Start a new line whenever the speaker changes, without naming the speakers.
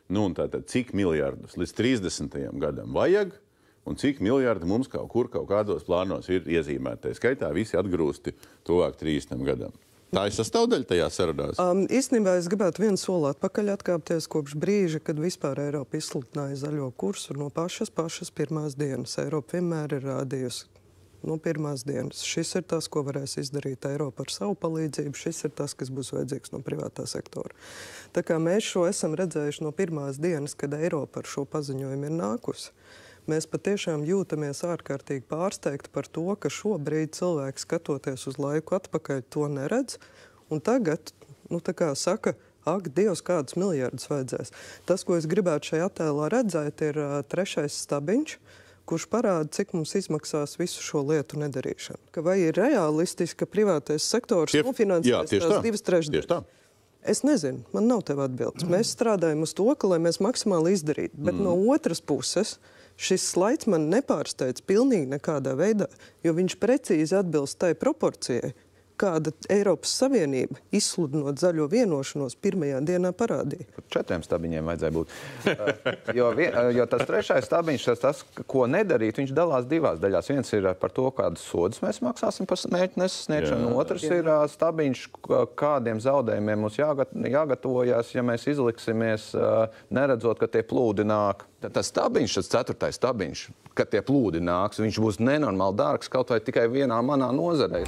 Nu, un tātad, cik miljardus līdz 30. gadam vajag, un cik miljardi mums kaut kādos plānos ir iezīmēti. Tā skaitā visi atgrūsti tuvāk 30. gadam. Tā ir sastāvdaļa tajā sarunās?
Īstenībā es gribētu vienu soli atpakaļ atkāpties kopš brīža, kad vispār Eiropa izsludināja zaļo kursu. No pašas pirmās dienas Eiropa vienmēr ir rādījusi no pirmās dienas. Šis ir tas, ko varēs izdarīt Eiropa ar savu palīdzību. Šis ir tas, kas būs vajadzīgs no privātā sektora. Tā kā mēs šo esam redzējuši no pirmās dienas, kad Eiropa ar šo paziņojumu ir nākusi. Mēs patiešām jūtamies ārkārtīgi pārsteigti par to, ka šobrīd cilvēki, skatoties uz laiku atpakaļ, to neredz. Un tagad, tā kā saka, ak, Dievs, kādus miljardus vajadzēs. Tas, ko es gribētu šajā attēlā redzēt, ir trešais stabiņš, kurš parāda, cik mums izmaksās visu šo lietu nedarīšanu. Vai ir realistiski, ka privātais sektors nofinansēs tās 2/3?
Tieši tā.
Es nezinu, man nav tev atbildes. Mēs strādājam uz to, lai mēs maksimāli izdarītu. Bet no otras puses, šis slaids man nepārsteidz pilnīgi nekādā veidā, jo viņš precīzi atbilst tai proporcijai, kāda Eiropas Savienība, izsludinot zaļo vienošanos, pirmajā dienā parādīja.
4 stabiņiem vajadzēja būt. Jo tas trešais stabiņš, tas, ko nedarīt, viņš dalās 2 daļās. Viens ir par to, kādas sodas mēs maksāsim par mērķu nesasniegšanu. Otrs ir stabiņš, kādiem zaudējumiem mums jāgatavojas, ja mēs izliksimies, neredzot, ka tie plūdi nāk. Tas stabiņš, tas 4. stabiņš, kad tie plūdi nāks, viņš būs nenormāli dārgs kaut vai tikai vienā manā nozarē.